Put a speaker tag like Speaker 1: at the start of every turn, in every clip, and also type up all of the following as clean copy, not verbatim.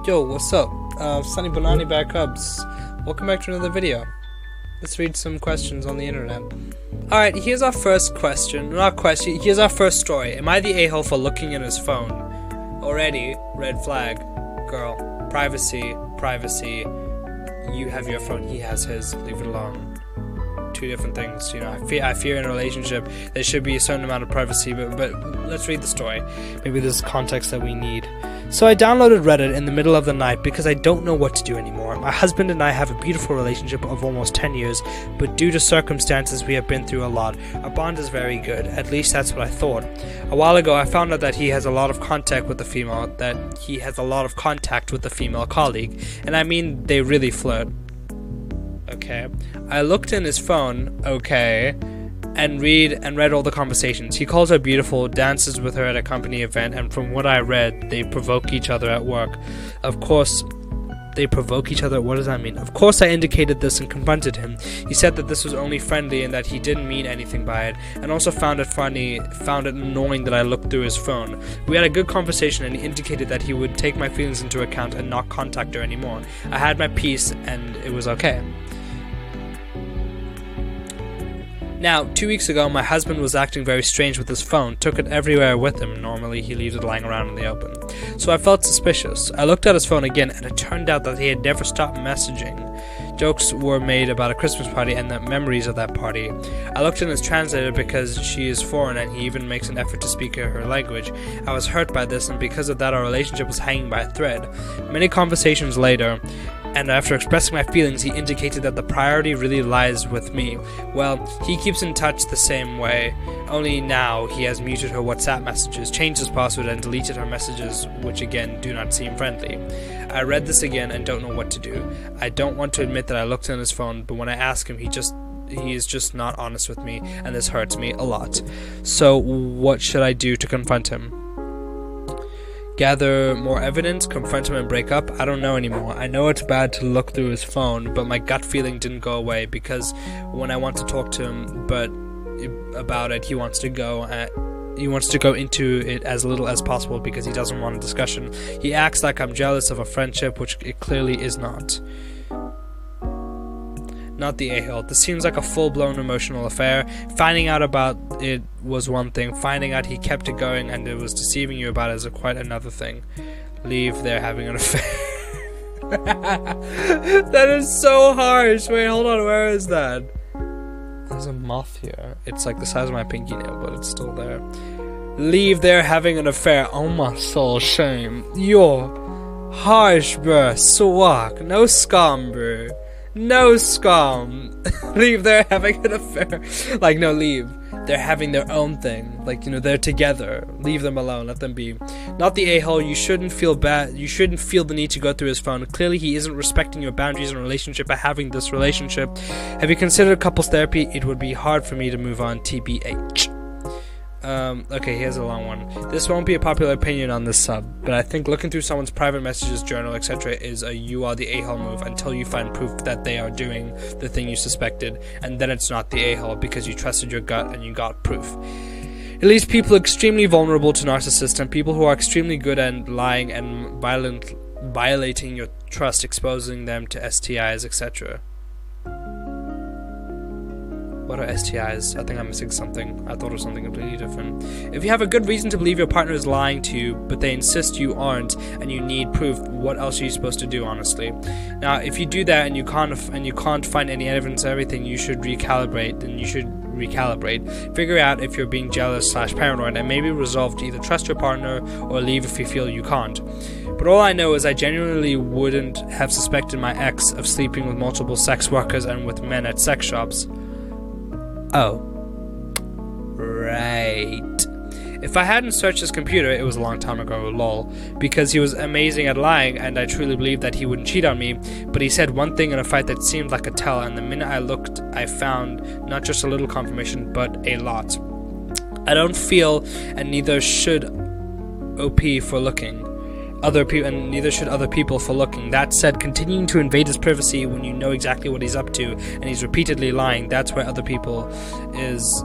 Speaker 1: Yo, what's up? Sunny Banani Bear Cubs. Welcome back to another video. Let's read some questions on the internet. Alright, here's our first question. Here's our first story. Am I the a-hole for looking at his phone? Already, red flag. Girl. Privacy. You have your phone, he has his. Leave it alone. Two different things, you know. I fear in a relationship there should be a certain amount of privacy, but let's read the story. Maybe there's context that we need. So I downloaded Reddit in the middle of the night because I don't know what to do anymore. My husband and I have a beautiful relationship of almost 10 years, but due to circumstances we have been through a lot. Our bond is very good, at least that's what I thought. A while ago I found out that he has a lot of contact with the female colleague, and I mean they really flirt. Okay. I looked in his phone, okay, and read all the conversations. He calls her beautiful, dances with her at a company event, and from what I read, they provoke each other at work. Of course, they provoke each other. What does that mean? Of course I indicated this and confronted him. He said that this was only friendly and that he didn't mean anything by it, and also found it annoying that I looked through his phone. We had a good conversation and he indicated that he would take my feelings into account and not contact her anymore. I had my peace and it was okay. Now, 2 weeks ago, my husband was acting very strange with his phone, took it everywhere with him. Normally, he leaves it lying around in the open. So I felt suspicious. I looked at his phone again, and it turned out that he had never stopped messaging. Jokes were made about a Christmas party and the memories of that party. I looked in his translator because she is foreign, and he even makes an effort to speak her language. I was hurt by this, and because of that, our relationship was hanging by a thread. Many conversations later, and after expressing my feelings, he indicated that the priority really lies with me. Well, he keeps in touch the same way, only now he has muted her WhatsApp messages, changed his password, and deleted her messages, which again do not seem friendly. I read this again and don't know what to do. I don't want to admit that I looked on his phone, but when I ask him, he is just not honest with me, and this hurts me a lot. So what should I do to confront him? Gather more evidence, confront him and break up? I don't know anymore. I know it's bad to look through his phone, but my gut feeling didn't go away because when I want to talk to him about it, he wants to go into it as little as possible because he doesn't want a discussion. He acts like I'm jealous of a friendship, which it clearly is not. Not the a-hole. This seems like a full-blown emotional affair. Finding out about it was one thing. Finding out he kept it going and it was deceiving you about it is quite another thing. Leave, they're having an affair. That is so harsh. Wait, hold on. Where is that? There's a moth here. It's like the size of my pinky nail, but it's still there. Leave, they're having an affair. Oh my soul, shame. You're harsh, bruh. Swag. No scum, bruh. No scum. Leave, they're having an affair. Like, no, leave. They're having their own thing. Like, you know, they're together. Leave them alone. Let them be. Not the a-hole. You shouldn't feel bad. You shouldn't feel the need to go through his phone. Clearly, he isn't respecting your boundaries in a relationship by having this relationship. Have you considered couples therapy? It would be hard for me to move on. TBH. Okay, here's a long one. This won't be a popular opinion on this sub, but I think looking through someone's private messages, journal, etc. is a you are the a-hole move until you find proof that they are doing the thing you suspected, and then it's not the a-hole because you trusted your gut and you got proof. It leaves people extremely vulnerable to narcissists and people who are extremely good at lying and violating your trust, exposing them to STIs, etc. What are STIs? I think I'm missing something. I thought it was something completely different. If you have a good reason to believe your partner is lying to you, but they insist you aren't, and you need proof, what else are you supposed to do, honestly? Now, if you do that and you can't find any evidence of everything, you should recalibrate. Figure out if you're being jealous/paranoid, and maybe resolve to either trust your partner or leave if you feel you can't. But all I know is I genuinely wouldn't have suspected my ex of sleeping with multiple sex workers and with men at sex shops. Oh. Right. If I hadn't searched his computer, it was a long time ago, lol, because he was amazing at lying and I truly believed that he wouldn't cheat on me, but he said one thing in a fight that seemed like a tell, and the minute I looked, I found not just a little confirmation, but a lot. I don't feel, and neither should OP for looking. And neither should other people for looking. That said, continuing to invade his privacy when you know exactly what he's up to and he's repeatedly lying, that's where other people is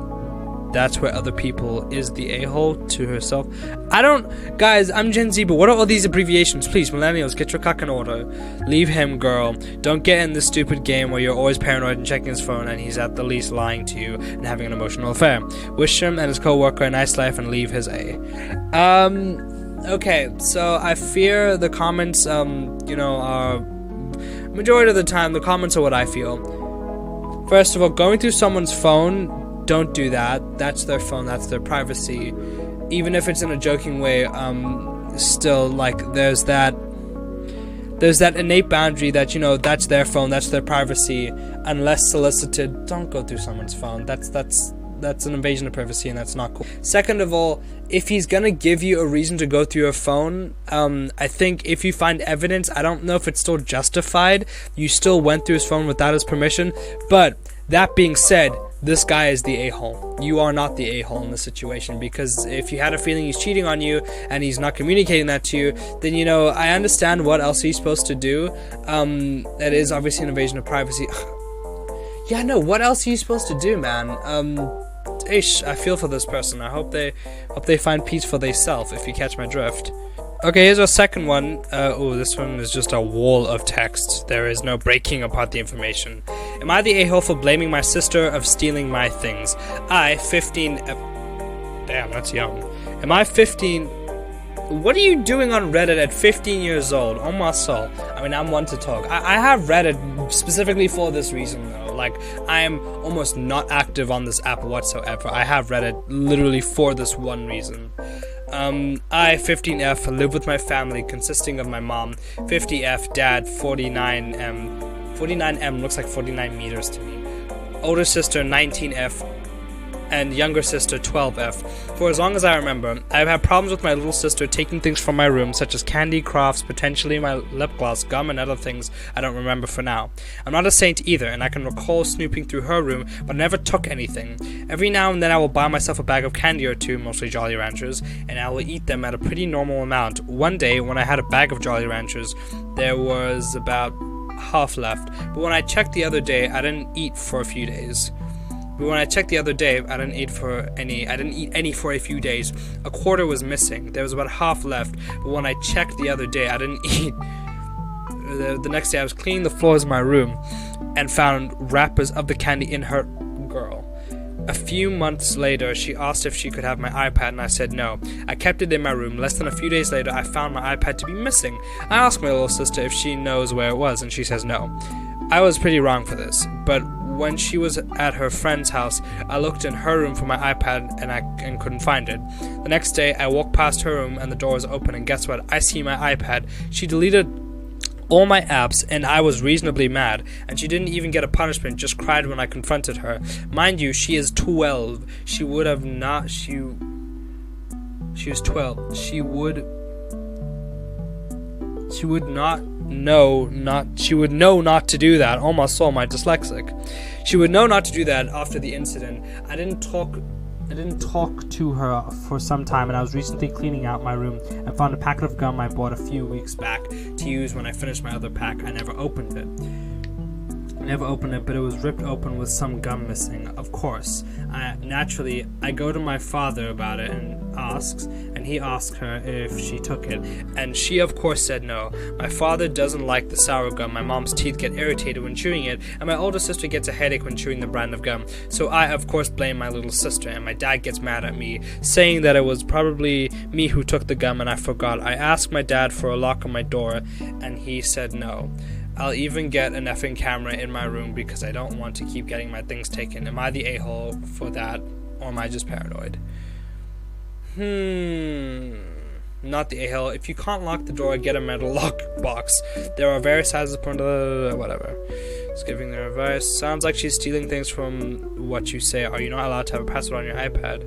Speaker 1: that's where other people is the a-hole to herself. I don't, guys, I'm Gen Z, but what are all these abbreviations? Please, millennials, get your cock in order. Leave him, girl. Don't get in this stupid game where you're always paranoid and checking his phone and he's at the least lying to you and having an emotional affair. Wish him and his co-worker a nice life and leave his A. Okay, so I fear the comments, are majority of the time, the comments are what I feel. First of all, going through someone's phone, don't do that. That's their phone, that's their privacy. Even if it's in a joking way, still, like, there's that innate boundary that, that's their phone, that's their privacy. Unless solicited, don't go through someone's phone. That's an invasion of privacy, and that's not cool. Second of all, if he's gonna give you a reason to go through your phone, I think if you find evidence, I don't know if it's still justified. You still went through his phone without his permission. But that being said, this guy is the a-hole. You are not the a-hole in this situation, because if you had a feeling he's cheating on you and he's not communicating that to you, then I understand what else he's supposed to do. That is obviously an invasion of privacy. Yeah, no, what else are you supposed to do, man? I feel for this person. I hope they find peace for theyself, if you catch my drift. Okay, here's our second one. This one is just a wall of text. There is no breaking apart the information. Am I the a-hole for blaming my sister of stealing my things? I, 15... Damn, that's young. Am I 15... What are you doing on Reddit at 15 years old? Oh my soul. I mean, I'm one to talk. I have Reddit specifically for this reason, though. Like, I am almost not active on this app whatsoever. I have Reddit literally for this one reason. I, 15F, live with my family consisting of my mom, 50F, dad, 49M. 49M looks like 49 meters to me. Older sister, 19F. And younger sister, 12F. For as long as I remember, I've had problems with my little sister taking things from my room, such as candy, crafts, potentially my lip gloss, gum, and other things I don't remember for now. I'm not a saint either, and I can recall snooping through her room, but never took anything. Every now and then I will buy myself a bag of candy or two, mostly Jolly Ranchers, and I will eat them at a pretty normal amount. One day, when I had a bag of Jolly Ranchers, there was about half left, but when I checked the other day, I didn't eat for a few days. But when I checked the other day, I didn't eat any for a few days. A quarter was missing. There was about half left. But when I checked the other day, I didn't eat. The next day, I was cleaning the floors of my room and found wrappers of the candy in her girl. A few months later, she asked if she could have my iPad, and I said no. I kept it in my room. Less than a few days later, I found my iPad to be missing. I asked my little sister if she knows where it was, and she says no. I was pretty wrong for this, but when she was at her friend's house, I looked in her room for my iPad and couldn't find it. The next day, I walked past her room and the door was open, and guess what? I see my iPad. She deleted all my apps, and I was reasonably mad, and she didn't even get a punishment, just cried when I confronted her. Mind you, she is 12. She would have not... She was 12. She would know not to do that. Oh my soul, my dyslexic. She would know not to do that after the incident. I didn't talk to her for some time, and I was recently cleaning out my room and found a packet of gum I bought a few weeks back to use when I finished my other pack. I never opened it, but it was ripped open with some gum missing. Of course, naturally, I go to my father about it and he asks her if she took it, and she of course said no. My father doesn't like the sour gum, my mom's teeth get irritated when chewing it, and my older sister gets a headache when chewing the brand of gum, so I of course blame my little sister, and my dad gets mad at me, saying that it was probably me who took the gum and I forgot. I asked my dad for a lock on my door, and he said no. I'll even get an effing camera in my room because I don't want to keep getting my things taken. Am I the a-hole for that, or am I just paranoid? Not the a-hole. If you can't lock the door, get a metal lock box. There are various sizes of whatever. Just giving their advice. Sounds like she's stealing things from what you say. Are you not allowed to have a password on your iPad?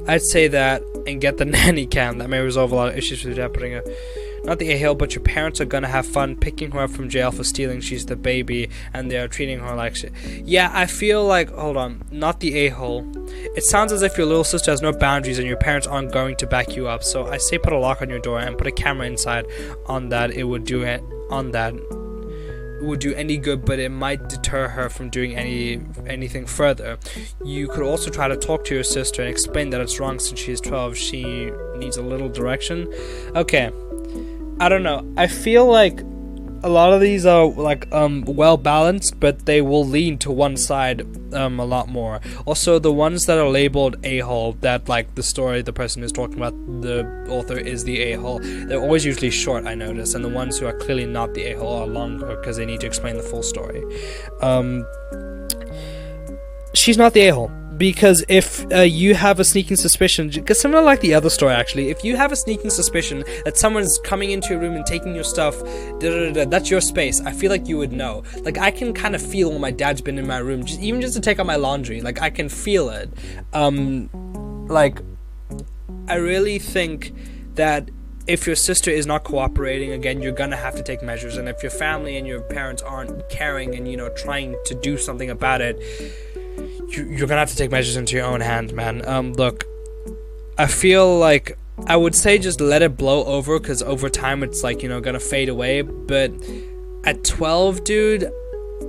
Speaker 1: I'd say that and get the nanny cam. That may resolve a lot of issues with your dad putting not the a-hole, but your parents are gonna have fun picking her up from jail for stealing. She's the baby, and they are treating her like shit. Yeah, I feel like, hold on, not the a-hole. It sounds as if your little sister has no boundaries and your parents aren't going to back you up. So I say put a lock on your door and put a camera inside on that. It would do it on that. would do any good, but it might deter her from doing anything further. You could also try to talk to your sister and explain that it's wrong since she is 12. She needs a little direction. Okay, I don't know. I feel like a lot of these are like well balanced, but they will lean to one side a lot more. Also, the ones that are labeled a-hole, that like the story the person is talking about, the author is the a-hole, they're always usually short, I notice, and the ones who are clearly not the a-hole are longer because they need to explain the full story. She's not the a-hole. Because if you have a sneaking suspicion, because similar like the other story actually, if you have a sneaking suspicion that someone's coming into your room and taking your stuff, that's your space, I feel like you would know. Like, I can kind of feel when my dad's been in my room, even just to take out my laundry, like, I can feel it. Like, I really think that if your sister is not cooperating, again, you're gonna have to take measures, and if your family and your parents aren't caring and, trying to do something about it, you're gonna have to take measures into your own hands, man. Look, I feel like I would say just let it blow over, because over time it's like, gonna fade away. But at 12, dude,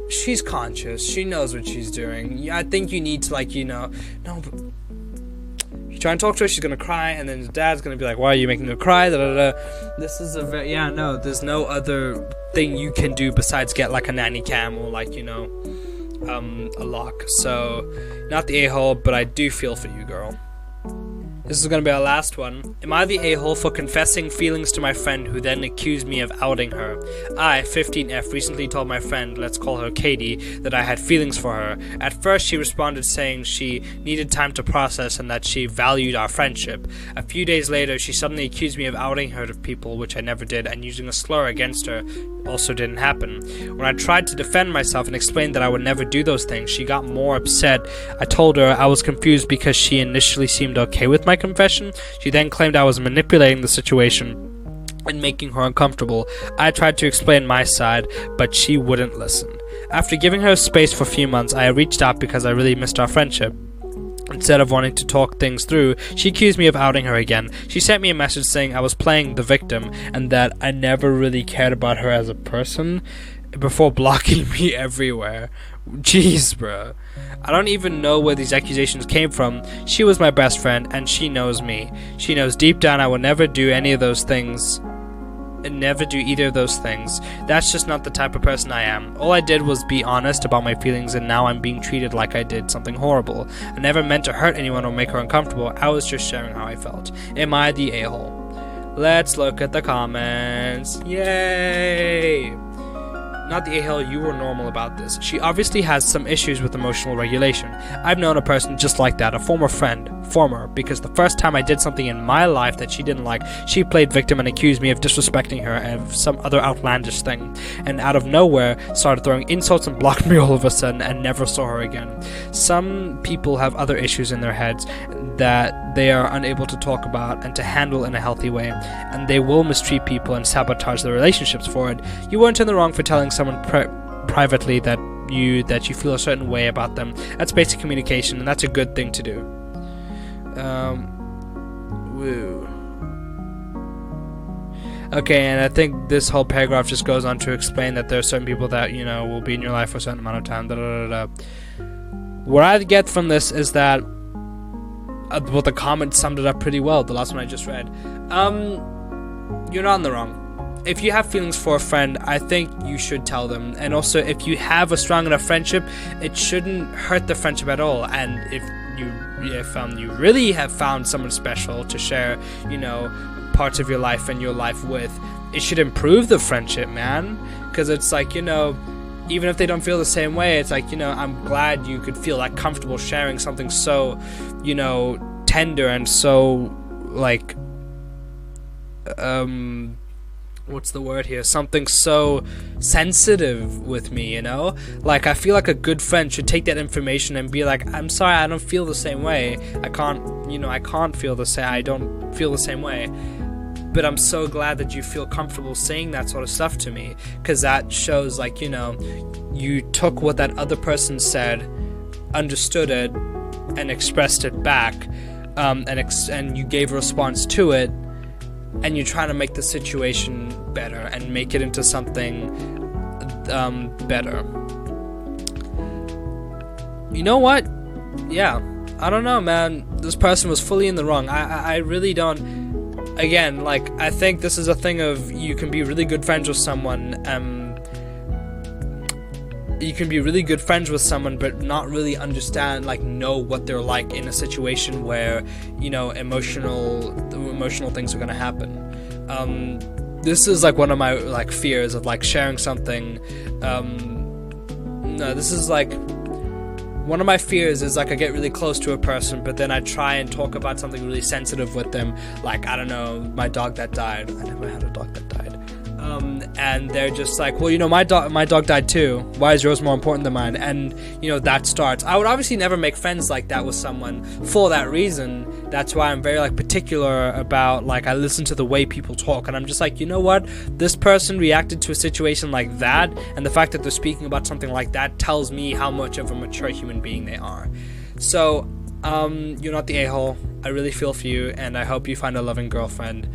Speaker 1: she's conscious. She knows what she's doing. I think you need to, like, no, but you try and talk to her, she's gonna cry, and then the dad's gonna be like, why are you making her cry? This is a very, there's no other thing you can do besides get like a nanny cam or like, a lock. So, not the a-hole, but I do feel for you, girl. This is gonna be our last one. Am I the a-hole for confessing feelings to my friend who then accused me of outing her? I, 15F, recently told my friend, let's call her Katie, that I had feelings for her. At first she responded saying she needed time to process and that she valued our friendship. A few days later she suddenly accused me of outing her to people, which I never did, and using a slur against her also didn't happen. When I tried to defend myself and explain that I would never do those things, she got more upset. I told her I was confused because she initially seemed okay with my confession. She then claimed I was manipulating the situation and making her uncomfortable. I tried to explain my side, but she wouldn't listen. After giving her space for a few months, I reached out because I really missed our friendship. Instead of wanting to talk things through, she accused me of outing her again. She sent me a message saying I was playing the victim and that I never really cared about her as a person, before blocking me everywhere. Jeez, bro. I don't even know where these accusations came from. She was my best friend, and she knows me. She knows deep down I would never do any of those things. And never do either of those things. That's just not the type of person I am. All I did was be honest about my feelings, and now I'm being treated like I did something horrible. I never meant to hurt anyone or make her uncomfortable. I was just sharing how I felt. Am I the a-hole? Let's look at the comments. Yay! Not the a-hole, you were normal about this. She obviously has some issues with emotional regulation. I've known a person just like that, a former friend. Because the first time I did something in my life that she didn't like, she played victim and accused me of disrespecting her and of some other outlandish thing. And out of nowhere, started throwing insults and blocked me all of a sudden and never saw her again. Some people have other issues in their heads that they are unable to talk about and to handle in a healthy way, and they will mistreat people and sabotage their relationships for it. You weren't in the wrong for telling someone privately that you feel a certain way about them. That's basic communication, and that's a good thing to do. Woo. Okay, and I think this whole paragraph just goes on to explain that there are certain people that, will be in your life for a certain amount of time. What I get from this is that the comment summed it up pretty well, the last one I just read. You're not in the wrong. If you have feelings for a friend, I think you should tell them. And also, if you have a strong enough friendship, it shouldn't hurt the friendship at all. And if you really have found someone special to share, parts of your life and your life with, it should improve the friendship, man. Because it's like, even if they don't feel the same way, it's like, I'm glad you could feel that comfortable sharing something so, tender and so, like, what's the word here? Something so sensitive with me, Like, I feel like a good friend should take that information and be like, I'm sorry, I don't feel the same way. I can't feel the same. I don't feel the same way. But I'm so glad that you feel comfortable saying that sort of stuff to me, because that shows, like, you took what that other person said, understood it, and expressed it back, and you gave a response to it, and you're trying to make the situation better and make it into something better. You know what? Yeah, I don't know, man. This person was fully in the wrong. I really don't. Again, like, I think this is a thing of you can be really good friends with someone. You can be really good friends with someone, but not really understand, like, know what they're like in a situation where, you know, emotional things are gonna happen. This is like one of my like fears of like sharing something. No, this is like. One of my fears is like I get really close to a person, but then I try and talk about something really sensitive with them, like, I don't know, my dog that died. I never had a dog that died. And they're just like, well, you know, my dog died too. Why is yours more important than mine? And, you know, that starts. I would obviously never make friends like that with someone for that reason. That's why I'm very, like, particular about, like, I listen to the way people talk, and I'm just like, you know what? This person reacted to a situation like that, and the fact that they're speaking about something like that tells me how much of a mature human being they are. So, you're not the a-hole. I really feel for you, and I hope you find a loving girlfriend.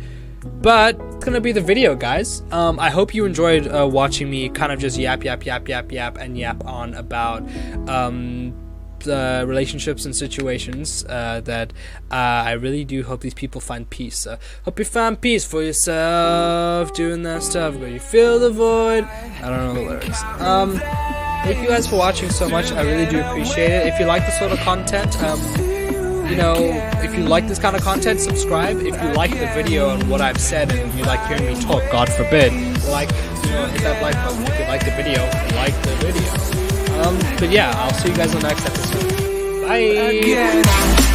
Speaker 1: But it's gonna be the video, guys. I hope you enjoyed watching me kind of just yap on about the relationships and situations that I really do hope these people find peace. Hope you find peace for yourself doing that stuff where you fill the void. I don't know the lyrics. Thank you guys for watching so much. I really do appreciate it. If you like this sort of content, you know, if you like this kind of content, subscribe. If you like the video and what I've said, and you like hearing me talk, God forbid, like, you know, hit that like button. If you like the video, like the video. But yeah, I'll see you guys in the next episode. Bye!